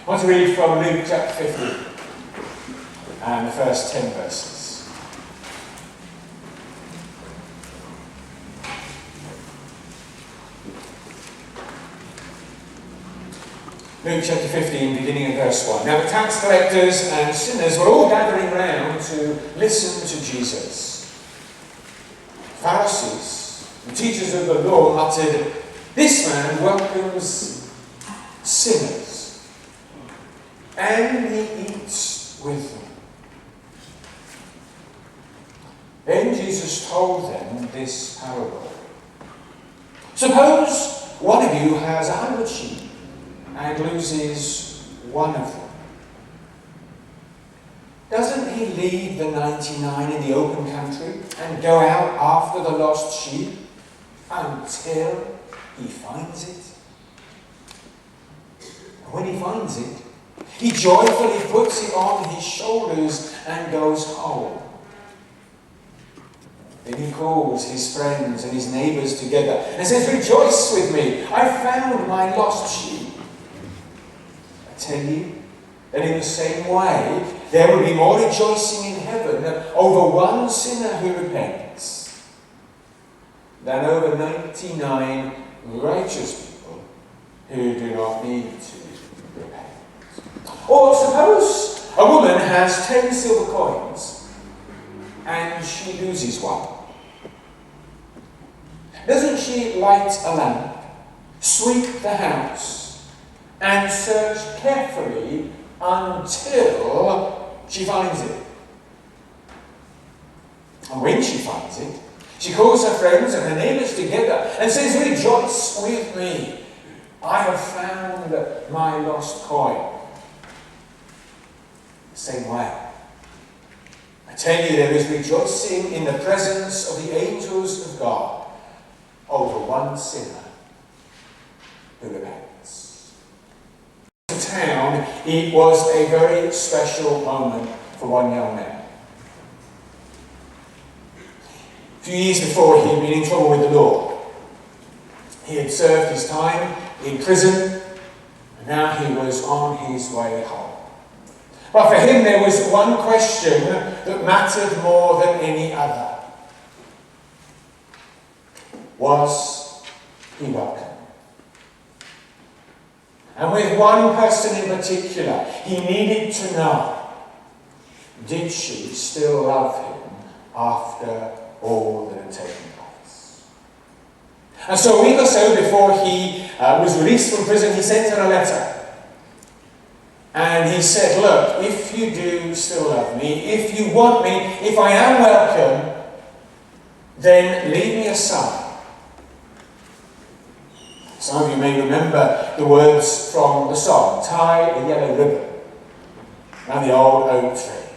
I want to read from Luke chapter 15 and the first 10 verses. Luke chapter 15, beginning in verse 1. Now the tax collectors and sinners were all gathering round to listen to Jesus. Pharisees, the teachers of the law, muttered, "This man welcomes sinners, and he eats with them." Then Jesus told them this parable. Suppose one of you has 100 sheep and loses one of them. Doesn't he leave the 99 in the open country and go out after the lost sheep until he finds it? And when he finds it, he joyfully puts it on his shoulders and goes home. Then he calls his friends and his neighbours together and says, "Rejoice with me, I found my lost sheep." I tell you that in the same way, there will be more rejoicing in heaven over one sinner who repents than over 99 righteous people who do not need to repent. Or suppose a woman has 10 silver coins and she loses one. Doesn't she light a lamp, sweep the house, and search carefully until she finds it? And when she finds it, she calls her friends and her neighbours together and says, "Rejoice with me, I have found my lost coin." The same way, I tell you, there is rejoicing in the presence of the angels of God over one sinner who repents. In town, it was a very special moment for one young man. A few years before, he had been in trouble with the law. He had served his time in prison, and now he was on his way home. But for him, there was one question that mattered more than any other. Was he welcome? And with one person in particular, he needed to know, did she still love him after all that had taken place? And so a week or so before he was released from prison, he sent her a letter. And he said, "Look, if you do still love me, if you want me, if I am welcome, then leave me a sign." Some of you may remember the words from the song, "Tie a yellow ribbon around the old oak tree.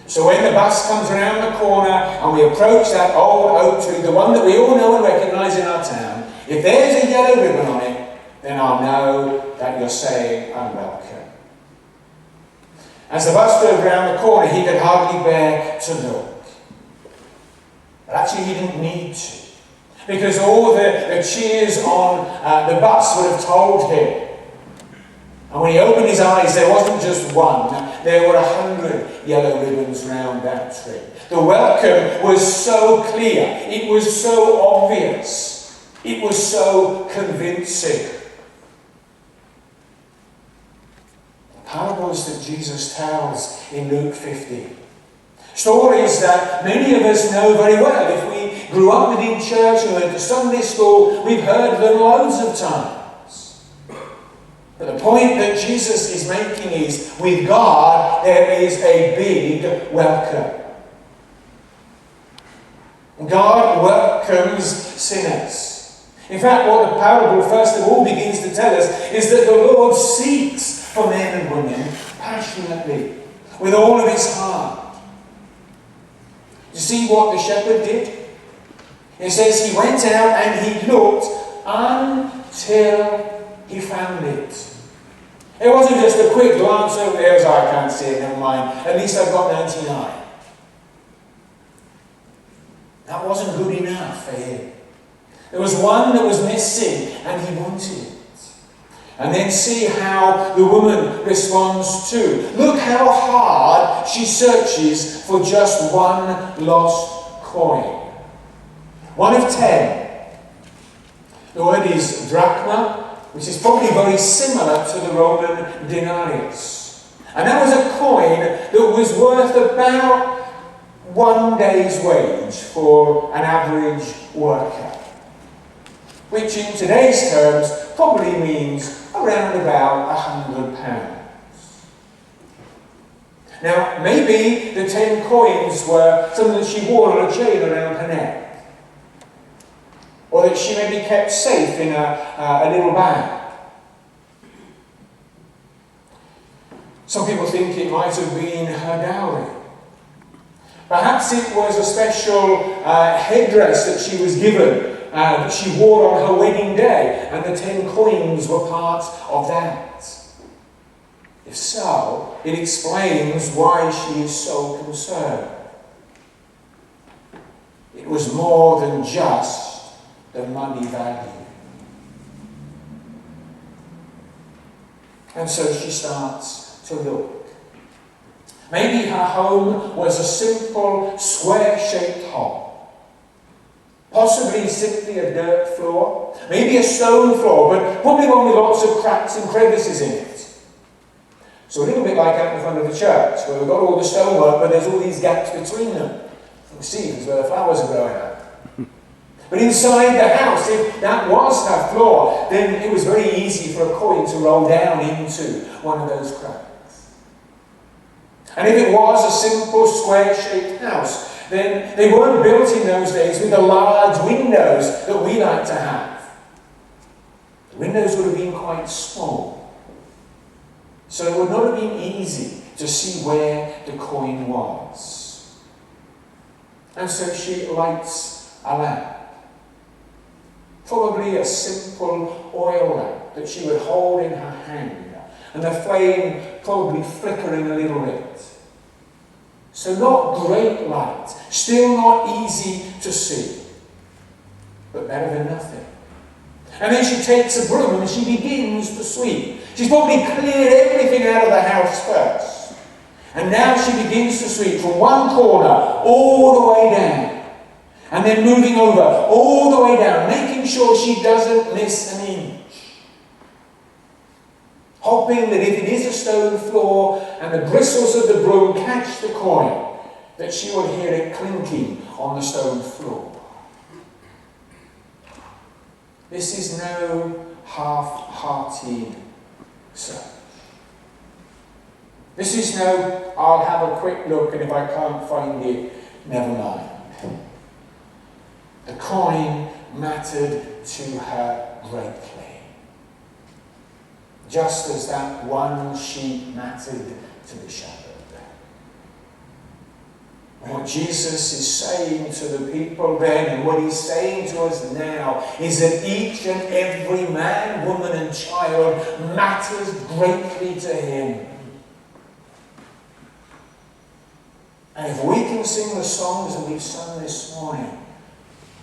So when the bus comes around the corner and we approach that old oak tree, the one that we all know and recognise in our town, if there's a yellow ribbon on it, then I'll know that you're saying I'm welcome." As the bus drove around the corner, he could hardly bear to look. But actually he didn't need to, because all the cheers on the bus would have told him. And when he opened his eyes, there wasn't just one, there were 100 yellow ribbons round that tree. The welcome was so clear, it was so obvious, it was so convincing. Parables that Jesus tells in Luke 15. Stories that many of us know very well. If we grew up within church or went to Sunday school, we've heard them loads of times. But the point that Jesus is making is, with God, there is a big welcome. God welcomes sinners. In fact, what the parable first of all begins to tell us is that the Lord seeks for men and women passionately, with all of his heart. You see what the shepherd did? It says he went out and he looked until he found it. It wasn't just a quick glance over there, as I can't see it, never mind, at least I've got 99. That wasn't good enough for him. There was one that was missing and he wanted it. And then see how the woman responds too. Look how hard she searches for just one lost coin. 1 of 10. The word is drachma, which is probably very similar to the Roman denarius. And that was a coin that was worth about 1 day's wage for an average worker, which in today's terms probably means around about £100. Now, maybe the 10 coins were something that she wore on a chain around her neck, or that she maybe kept safe in a little bag. Some people think it might have been her dowry. Perhaps it was a special headdress that she was given, that she wore on her wedding day, and the 10 coins were part of that. If so, it explains why she is so concerned. It was more than just the money value. And so she starts to look. Maybe her home was a simple square-shaped home. Possibly simply a dirt floor. Maybe a stone floor, but probably one with lots of cracks and crevices in it. So a little bit like out in front of the church, where we've got all the stonework, but there's all these gaps between them. You can see there's where the flowers are growing up. But inside the house, if that was her floor, then it was very easy for a coin to roll down into one of those cracks. And if it was a simple square-shaped house, then they weren't built in those days with the large windows that we like to have. The windows would have been quite small. So it would not have been easy to see where the coin was. And so she lights a lamp. Probably a simple oil lamp that she would hold in her hand, and the flame probably flickering a little bit. So not great light, still not easy to see, but better than nothing. And then she takes a broom and she begins to sweep. She's probably cleared everything out of the house first. And now she begins to sweep from one corner all the way down. And then moving over all the way down, making sure she doesn't miss an inch. Hoping that if it is a stone floor and the bristles of the broom catch the coin, that she will hear it clinking on the stone floor. This is no half-hearted search. This is no, I'll have a quick look and if I can't find it, never mind. The coin mattered to her greatly, just as that one sheep mattered to the shepherd. And what Jesus is saying to the people then, and what he's saying to us now, is that each and every man, woman and child matters greatly to him. And if we can sing the songs that we've sung this morning,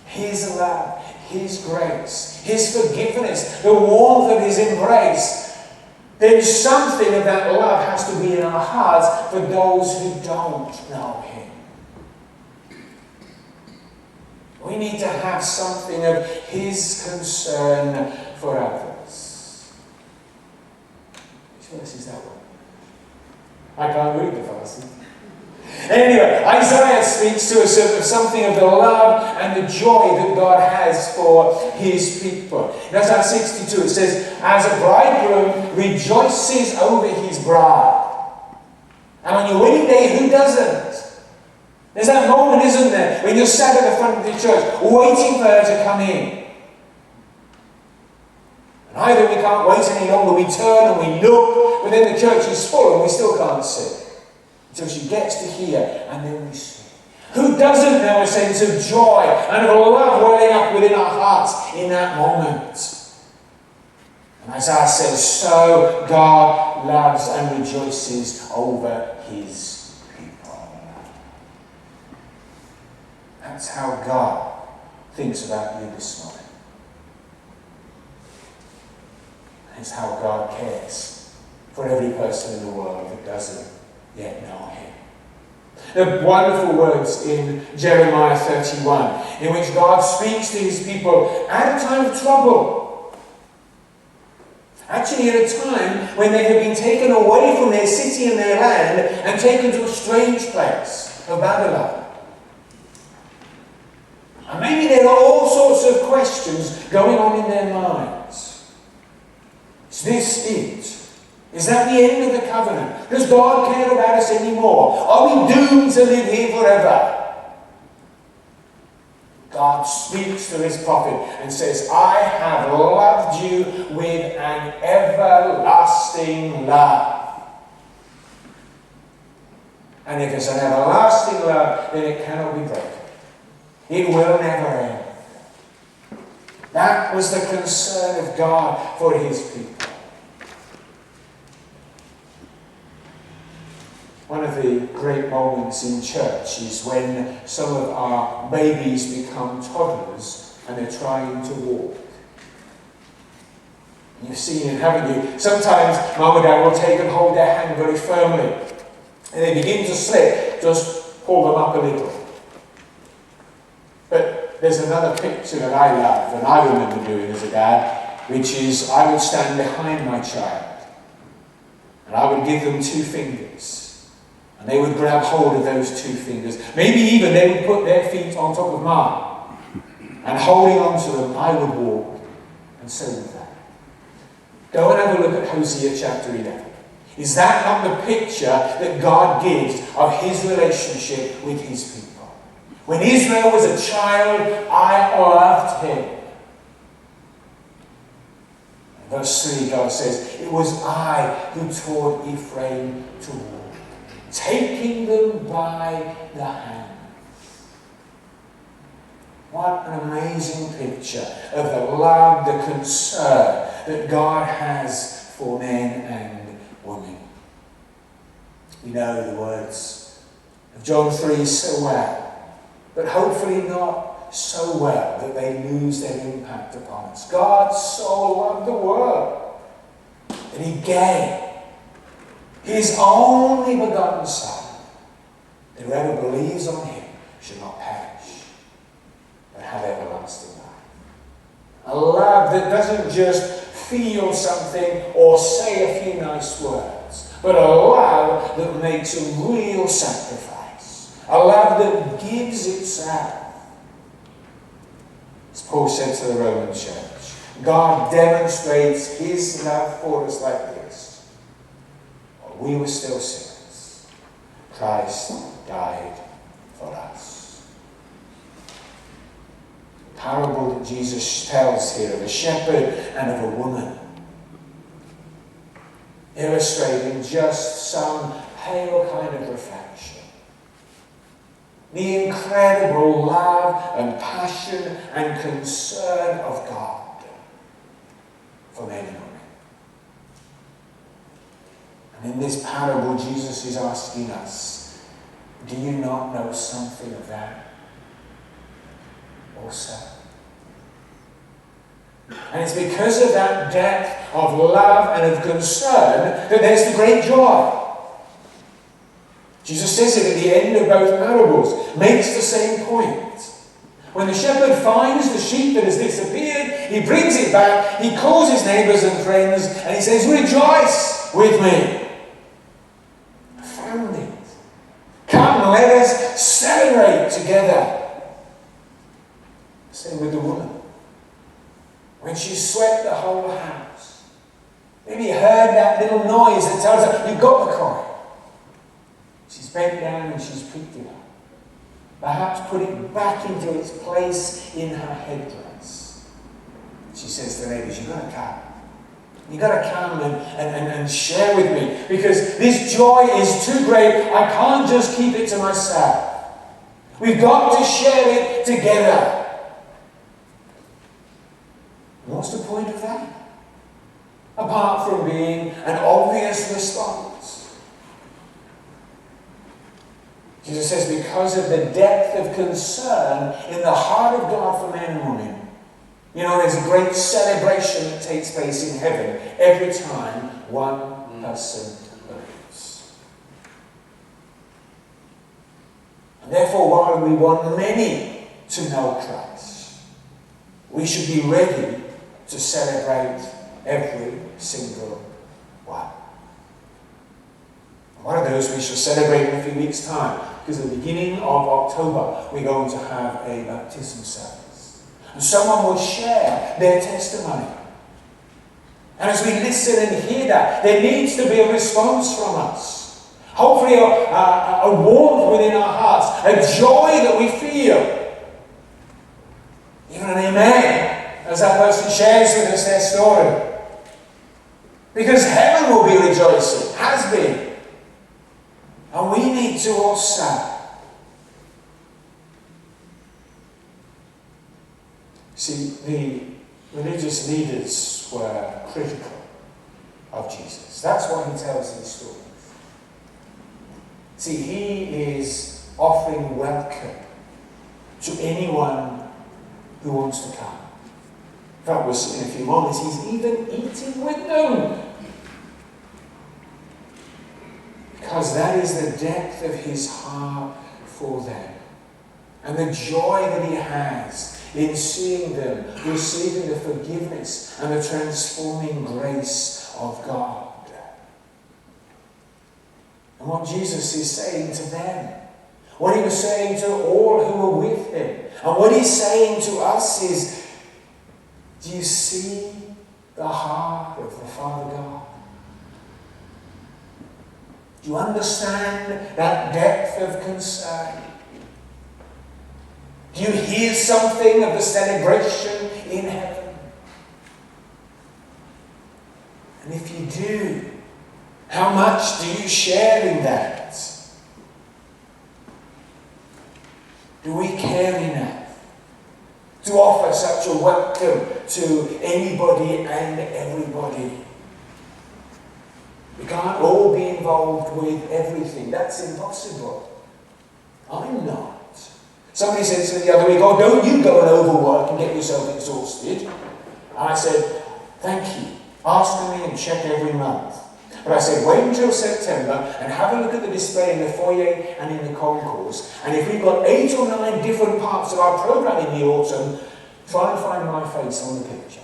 his love, his grace, his forgiveness, the warmth of his embrace, then something of that love has to be in our hearts for those who don't know him. We need to have something of his concern for others. Which verse is that one? I can't read the verse. Anyway, Isaiah speaks to us of something of the love and the joy that God has for his people. In Isaiah 62 it says, as a bridegroom rejoices over his bride. And on your wedding day, who doesn't? There's that moment, isn't there, when you're sat at the front of the church waiting for her to come in. And either we can't wait any longer, we turn and we look, but then the church is full and we still can't sit. Until she gets to here, and then we see. Who doesn't know a sense of joy and of love welling up within our hearts in that moment? And Isaiah says, so God loves and rejoices over his people. That's how God thinks about you this morning. is how God cares for every person in the world that doesn't yet know him. The wonderful words in Jeremiah 31, in which God speaks to his people at a time of trouble. Actually, at a time when they have been taken away from their city and their land and taken to a strange place of Babylon. And maybe there are all sorts of questions going on in their minds. Is this it? Is that the end of the covenant? Does God care about us anymore? Are we doomed to live here forever? God speaks to his prophet and says, I have loved you with an everlasting love. And if it's an everlasting love, then it cannot be broken. It will never end. That was the concern of God for his people. One of the great moments in church is when some of our babies become toddlers and they're trying to walk. You've seen it, haven't you? Sometimes mum and dad will take and hold their hand very firmly. And they begin to slip, just pull them up a little. But there's another picture that I love and I remember doing as a dad, which is I would stand behind my child and I would give them 2 fingers. And they would grab hold of those 2 fingers. Maybe even they would put their feet on top of mine. And holding on to them, I would walk. And so would that. Go and have a look at Hosea chapter 11. Is that not the picture that God gives of his relationship with his people? When Israel was a child, I loved him. Verse 3, God says, it was I who taught Ephraim to walk, taking them by the hand. What an amazing picture of the love, the concern that God has for men and women. We know the words of John 3 so well, but hopefully not so well that they lose their impact upon us. God so loved the world that he gave his only begotten Son, that whoever believes on him should not perish, but have everlasting life. A love that doesn't just feel something or say a few nice words, but a love that makes a real sacrifice. A love that gives itself. As Paul said to the Roman church, God demonstrates his love for us like this. We were still sinners. Christ died for us. The parable that Jesus tells here of a shepherd and of a woman, illustrating just some pale kind of reflection. The incredible love and passion and concern of God for men and women. And in this parable, Jesus is asking us, do you not know something of that also? And it's because of that depth of love and of concern that there's the great joy. Jesus says it at the end of both parables, makes the same point. When the shepherd finds the sheep that has disappeared, he brings it back, he calls his neighbours and friends, and he says, rejoice with me. Come, let us celebrate together. Same with the woman. When she swept the whole house, maybe you heard that little noise that tells her, you've got the coin. She's bent down and she's picked it up. Perhaps put it back into its place in her headdress. She says to the neighbours, you've got to come. You've got to come and share with me, because this joy is too great. I can't just keep it to myself. We've got to share it together. What's the point of that? Apart from being an obvious response. Jesus says, because of the depth of concern in the heart of God for men and women, You know, there's a great celebration that takes place in heaven every time one person believes. And therefore, while we want many to know Christ, we should be ready to celebrate every single one. And one of those we shall celebrate in a few weeks' time, because at the beginning of October we're going to have a baptism service. And someone will share their testimony. And as we listen and hear that, there needs to be a response from us. Hopefully a warmth within our hearts, a joy that we feel. Even an amen, as that person shares with us their story. Because heaven will be rejoicing, has been. And we need to also. See, the religious leaders were critical of Jesus. That's why he tells these stories. See, he is offering welcome to anyone who wants to come. In fact, we'll see in a few moments, he's even eating with them. Because that is the depth of his heart for them. And the joy that he has in seeing them receiving the forgiveness and the transforming grace of God. And what Jesus is saying to them, what he was saying to all who were with him, and what he's saying to us is, do you see the heart of the Father God? Do you understand that depth of concern? Do you hear something of the celebration in heaven? And if you do, how much do you share in that? Do we care enough to offer such a welcome to anybody and everybody? We can't all be involved with everything. That's impossible. I'm not. Somebody said to me the other week, oh, don't you go and overwork and get yourself exhausted. And I said, thank you. Ask me and check every month. But I said, wait until September and have a look at the display in the foyer and in the concourse. And if we've got 8 or 9 different parts of our program in the autumn, try and find my face on the picture.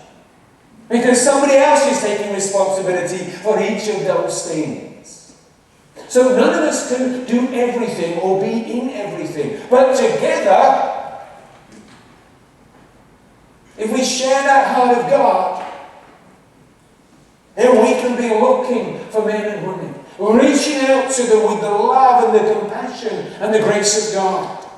Because somebody else is taking responsibility for each of those things. So none of us can do everything or be in everything. But together, if we share that heart of God, then we can be looking for men and women, reaching out to them with the love and the compassion and the grace of God.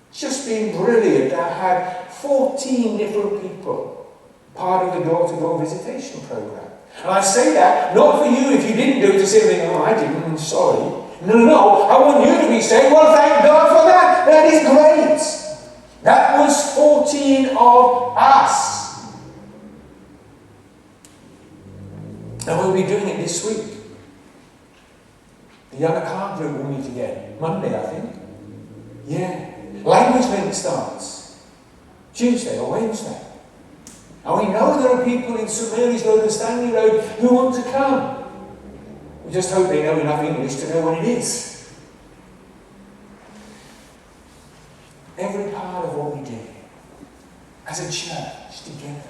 It's just been brilliant. I had 14 different people part of the door-to-door visitation program. And I say that not for you if you didn't do it to say, oh, I didn't, I'm sorry. No. I want you to be saying, well, thank God for that. That is great. That was 14 of us. And we'll be doing it this week. The young car group will meet again. Monday, I think. Yeah. Language link starts Tuesday or Wednesday. And we know there are people in St Mary's Road and Stanley Road who want to come. We just hope they know enough English to know what it is. Every part of what we do as a church together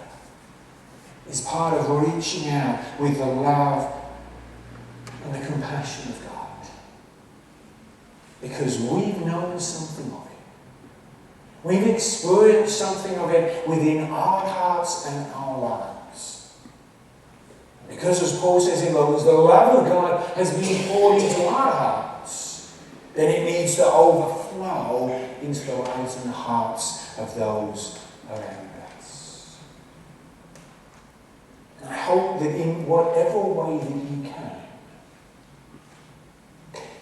is part of reaching out with the love and the compassion of God. Because we've known something of it. We've experienced something of it within our hearts and our lives. Because as Paul says in Romans, the love of God has been poured into our hearts, then it needs to overflow into the lives and the hearts of those around us. And I hope that in whatever way that you can,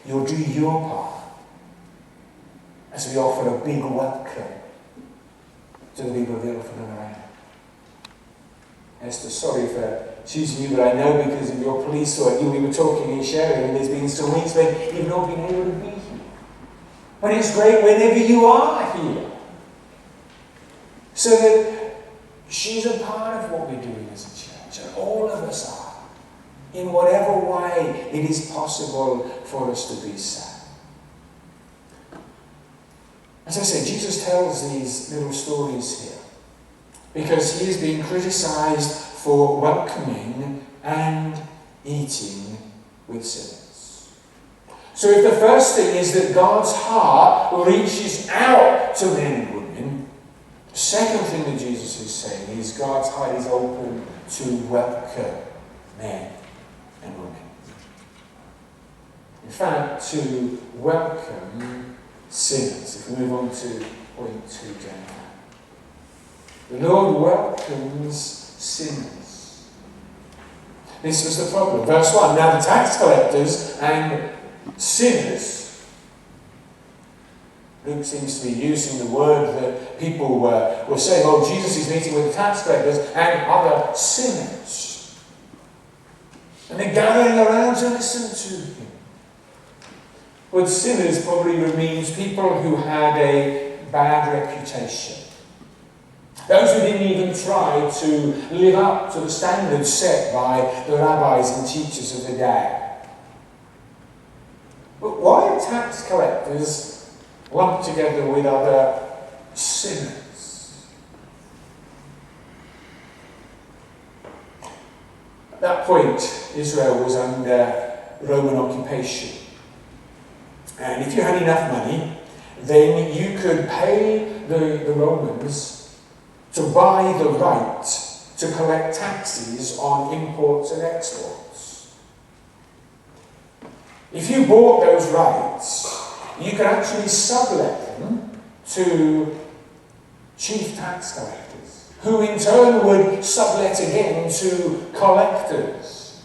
you'll do your part as we offer a big welcome to the people of Ilford and around. Esther, sorry for choosing you, but I know because of your police work, we were talking and sharing, and there's been some weeks when you've not been able to be here. But it's great whenever you are here. So that she's a part of what we're doing as a church, and all of us are, in whatever way it is possible for us to be so. As I said, Jesus tells these little stories here because he is being criticised for welcoming and eating with sinners. So if the first thing is that God's heart reaches out to men and women, the second thing that Jesus is saying is God's heart is open to welcome men and women. In fact, to welcome sinners. If we move on to point 2, Jennifer. The Lord welcomes sinners. This was the problem. Verse 1, now the tax collectors and sinners. Luke seems to be using the word that people were saying, oh, Jesus is meeting with the tax collectors and other sinners. And they're gathering around to listen to him. But sinners probably means people who had a bad reputation. Those who didn't even try to live up to the standards set by the rabbis and teachers of the day. But why are tax collectors lumped together with other sinners? At that point, Israel was under Roman occupation. And if you had enough money, then you could pay the Romans to buy the right to collect taxes on imports and exports. If you bought those rights, you could actually sublet them to chief tax collectors, who in turn would sublet again to collectors.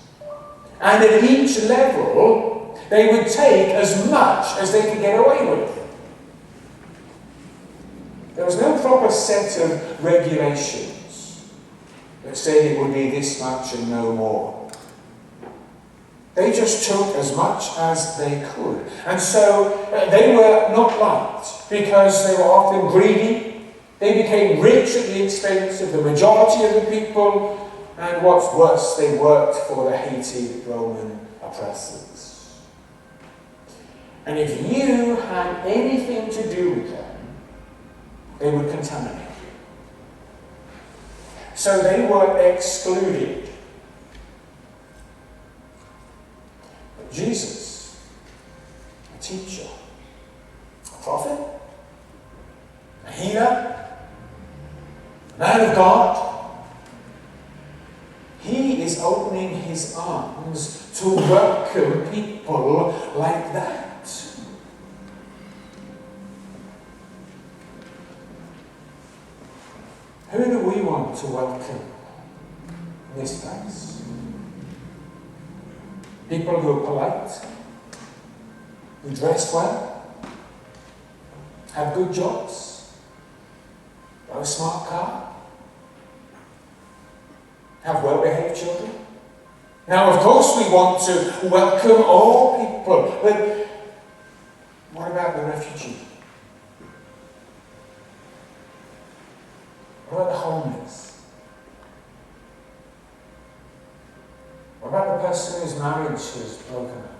And at each level, they would take as much as they could get away with. There was no proper set of regulations that said it would be this much and no more. They just took as much as they could. And so they were not liked because they were often greedy. They became rich at the expense of the majority of the people. And what's worse, they worked for the hated Roman oppressors. And if you had anything to do with them, they would contaminate you. So they were excluded. But Jesus, a teacher, a prophet, a healer, a man of God, he is opening his arms to welcome people like that. Who do we want to welcome in this place? People who are polite, who dress well, have good jobs, have a smart car, have well-behaved children. Now, of course, we want to welcome all people, but what about the refugee? What about the homeless? What about the person whose marriage is broken up?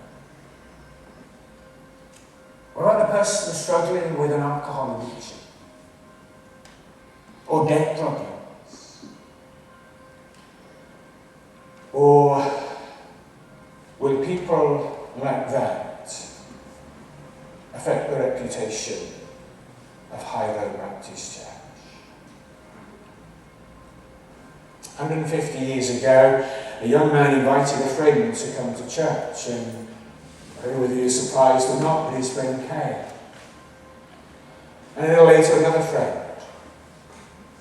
What about the person struggling with an alcohol addiction? Or debt problems? Or will people like that affect the reputation of High Road Baptist Church? 150 years ago, a young man invited a friend to come to church, and I don't know whether he was surprised or not, but his friend came. And a little later, another friend.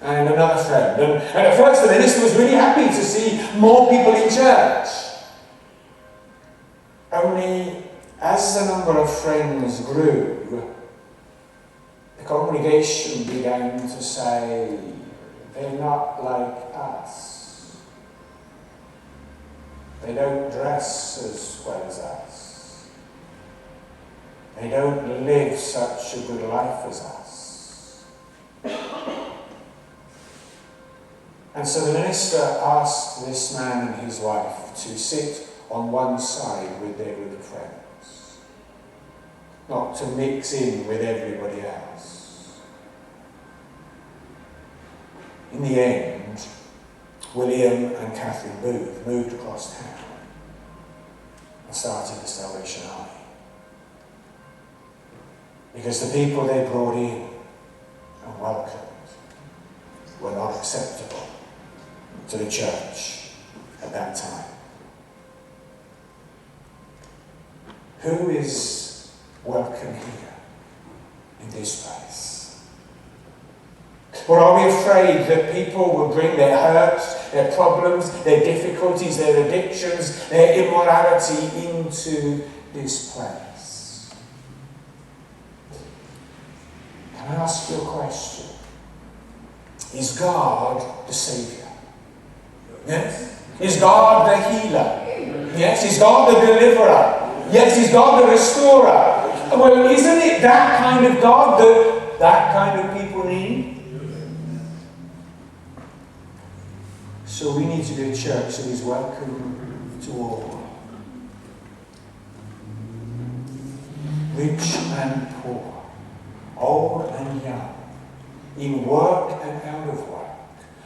And another friend. And at first, the minister was really happy to see more people in church. Only as the number of friends grew, the congregation began to say, they're not like us. They don't dress as well as us. They don't live such a good life as us. And so the minister asked this man and his wife to sit on one side with their group of friends, not to mix in with everybody else. In the end, William and Catherine Booth moved across town and started the Salvation Army. Because the people they brought in and welcomed were not acceptable to the church at that time. Who is welcome here in this place? Or are we afraid that people will bring their hurts, their problems, their difficulties, their addictions, their immorality into this place? Can I ask you a question? Is God the Saviour? Yes? Is God the healer? Yes? Is God the deliverer? Yes? Is God the restorer? Well, isn't it that kind of God that kind of people need? So we need to be a church that is welcome to all. Rich and poor, old and young, in work and out of work,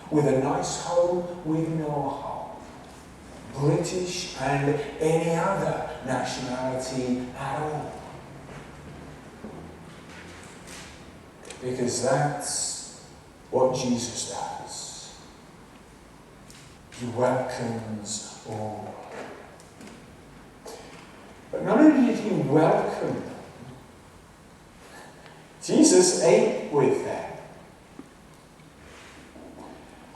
with a nice home, with no home, British and any other nationality at all. Because that's what Jesus does. He welcomes all. But not only did he welcome them, Jesus ate with them.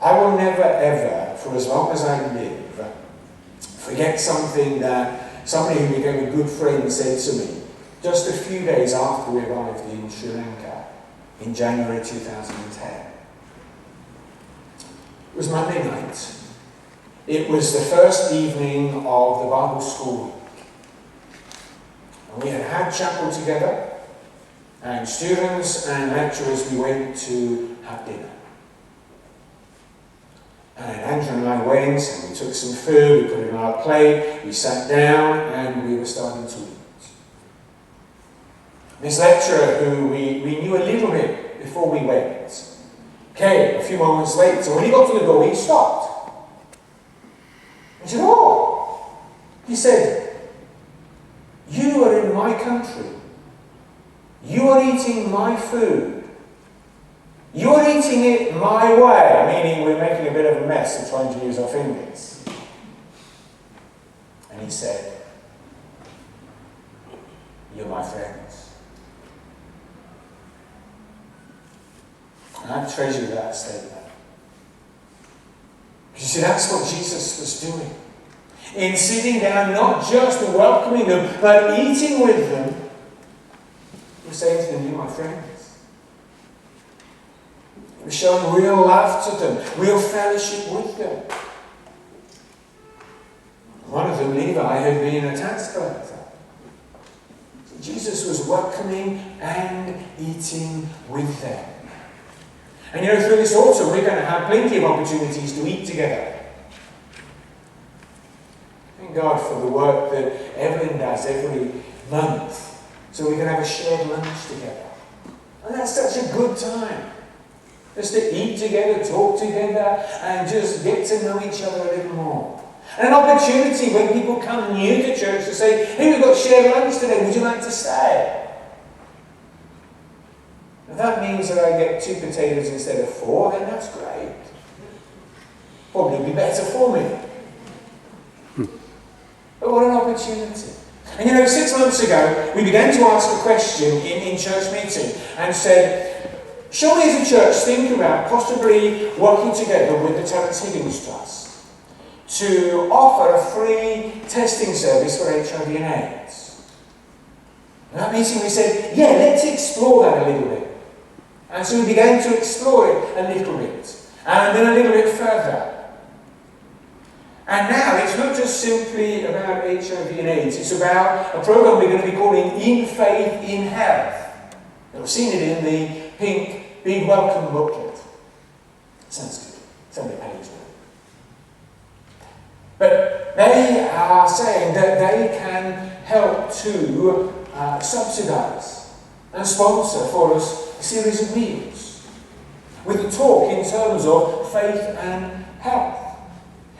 I will never ever, for as long as I live, forget something that somebody who became a good friend said to me just a few days after we arrived in Sri Lanka in January 2010. It was Monday night. It was the first evening of the Bible school week. And we had chapel together, and students and lecturers, we went to have dinner. And Andrew and I went, and we took some food, we put it on our plate, we sat down, and we were starting to eat. This lecturer, who we knew a little bit before we went, came a few moments later. So when he got to the door, he stopped. He said, "Oh," he said, "you are in my country. You are eating my food. You are eating it my way," meaning we're making a bit of a mess and trying to use our fingers. And he said, "You're my friends." And I treasure that statement. You see, that's what Jesus was doing. In sitting down, not just welcoming them, but eating with them, he was saying to them, "You're my friends." He was showing real love to them, real fellowship with them. One of them, Levi, had been a tax collector. So Jesus was welcoming and eating with them. And you know, through this autumn, we're going to have plenty of opportunities to eat together. Thank God for the work that Evelyn does every month, so we can have a shared lunch together. And that's such a good time. Just to eat together, talk together, and just get to know each other a little more. And an opportunity when people come new to church to say, "Hey, we've got shared lunch today, would you like to stay?" If that means that I get 2 potatoes instead of 4, then that's great. Probably be better for me. But what an opportunity. And you know, 6 months ago, we began to ask a question in church meeting and said, shall we as a church think about possibly working together with the Terence Higgins Trust to offer a free testing service for HIV and AIDS? In that meeting we said, yeah, let's explore that a little bit. And so we began to explore it a little bit, and then a little bit further. And now it's not just simply about HIV and AIDS, it's about a program we're going to be calling In Faith, in Health. You've seen it in the pink Big Welcome booklet. Sounds good. It's only a penny's worth. But they are saying that they can help to subsidise and sponsor for us a series of meals with a talk in terms of faith and health.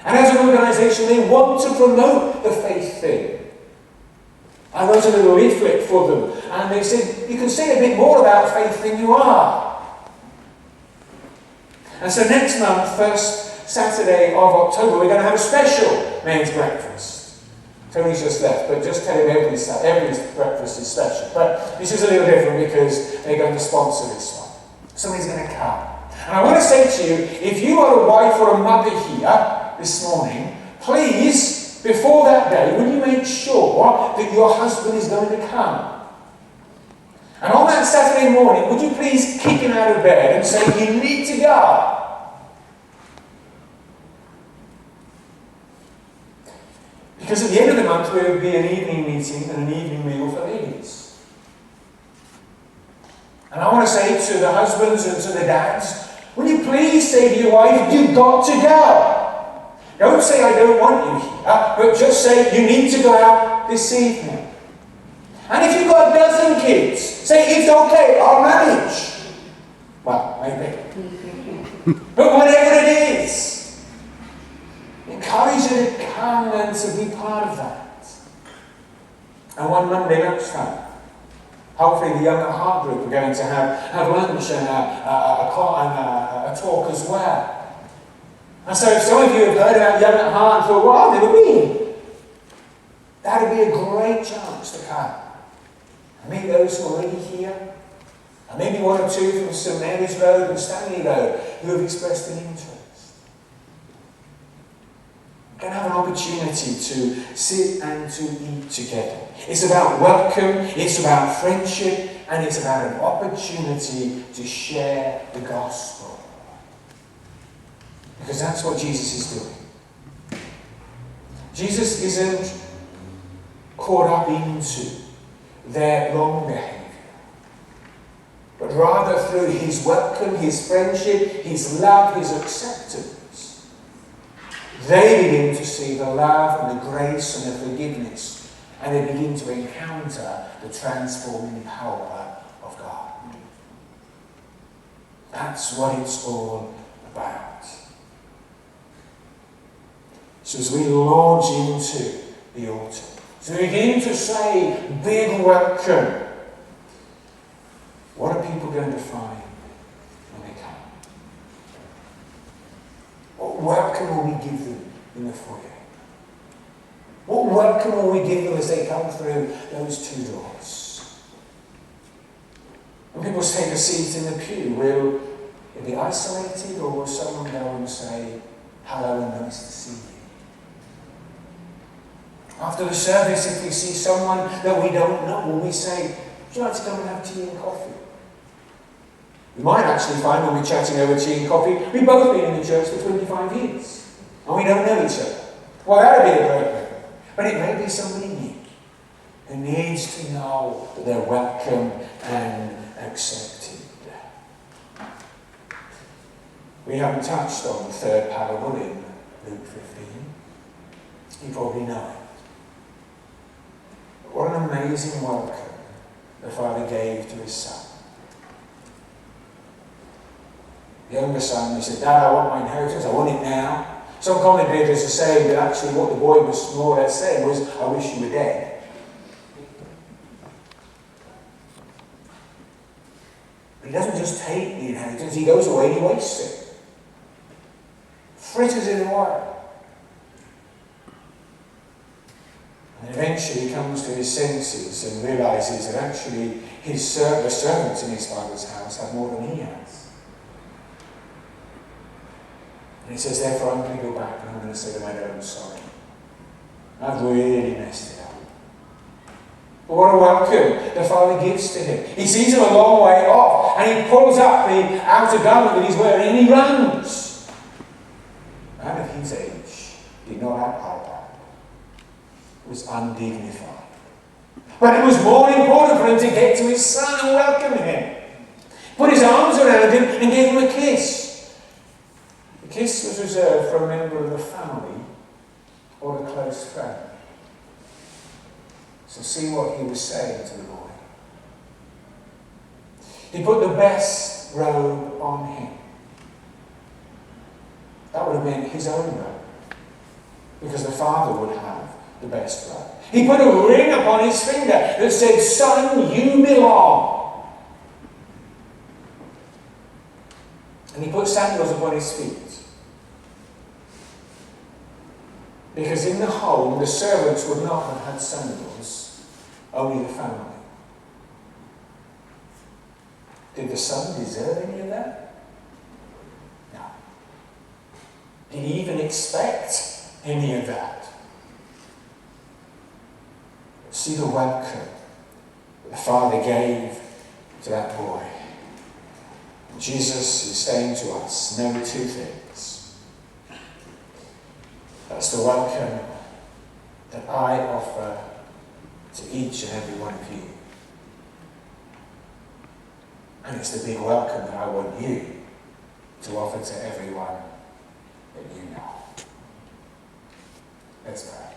And as an organisation, they want to promote the faith thing. I wrote a little leaflet for them, and they said, you can say a bit more about faith than you are. And so next month, first Saturday of October, we're going to have a special men's breakfast. Tony's just left, but just tell him every breakfast is special. But this is a little different because they're going to sponsor this one. Somebody's going to come. And I want to say to you, if you are a wife or a mother here this morning, please, before that day, will you make sure that your husband is going to come? And on that Saturday morning, would you please kick him out of bed and say, you need to go? Because at the end of the month, there will be an evening meeting and an evening meal for ladies. And I want to say to the husbands and to the dads, will you please say to your wife, you've got to go. Don't say I don't want you here, but just say you need to go out this evening. And if you've got a dozen kids, say it's okay, I'll manage. Well, maybe. But whatever it is, encourage her to come and to be part of that. And one Monday lunchtime, hopefully the young at heart group are going to have lunch and a talk as well. And so if some of you have heard about Young at Heart and thought, well, I've never been, that would be a great chance to come and meet those who are already here, and maybe one or two from St Mary's Road and Stanley Road who have expressed an interest. We're going to have an opportunity to sit and to eat together. It's about welcome, it's about friendship, and it's about an opportunity to share the gospel. Because that's what Jesus is doing. Jesus isn't caught up into their wrong behaviour, but rather through his welcome, his friendship, his love, his acceptance, they begin to see the love and the grace and the forgiveness, and they begin to encounter the transforming power of God. That's what it's all about. So as we launch into the autumn, so we begin to say, big welcome, what are people going to find when they come? What welcome will we give them in the foyer? What welcome will we give them as they come through those two doors? When people take a seat in the pew, will it be isolated, or will someone go and say, hello and nice to see you? After the service, if we see someone that we don't know, will we say, would you like to come and have tea and coffee? We might actually find when we're chatting over tea and coffee, we've both been in the church for 25 years, and we don't know each other. Well, that would be a great moment. But it may be somebody new who needs to know that they're welcome and accepted. We haven't touched on the third parable in Luke 15. You probably know it. What an amazing welcome the Father gave to his son. The younger son, he said, Dad, I want my inheritance, I want it now. Some commentators are saying that actually what the boy was more or less saying was, I wish you were dead. But he doesn't just take the inheritance, he goes away and he wastes it. Fritters it away. And eventually he comes to his senses and realizes that actually the servants in his father's house have more than he has. And he says, therefore I'm going to go back and I'm going to say to my dad, I'm sorry. I've really messed it up. But what a welcome the Father gives to him. He sees him a long way off and he pulls up the outer garment that he's wearing and he runs. A man of his age did not act like that. It was undignified. But it was more important for him to get to his son and welcome him. Put his arms around him and give him a kiss. The kiss this was reserved for a member of the family or a close friend. So see what he was saying to the boy. He put the best robe on him. That would have been his own robe, because the father would have the best robe. He put a ring upon his finger that said, "Son, you belong." And he put sandals upon his feet, because in the home the servants would not have had sandals, only the family. Did the son deserve any of that? No. Did he even expect any of that? See the welcome that the Father gave to that boy. Jesus is saying to us, know two things. That's the welcome that I offer to each and every one of you. And it's the big welcome that I want you to offer to everyone that you know. Let's pray.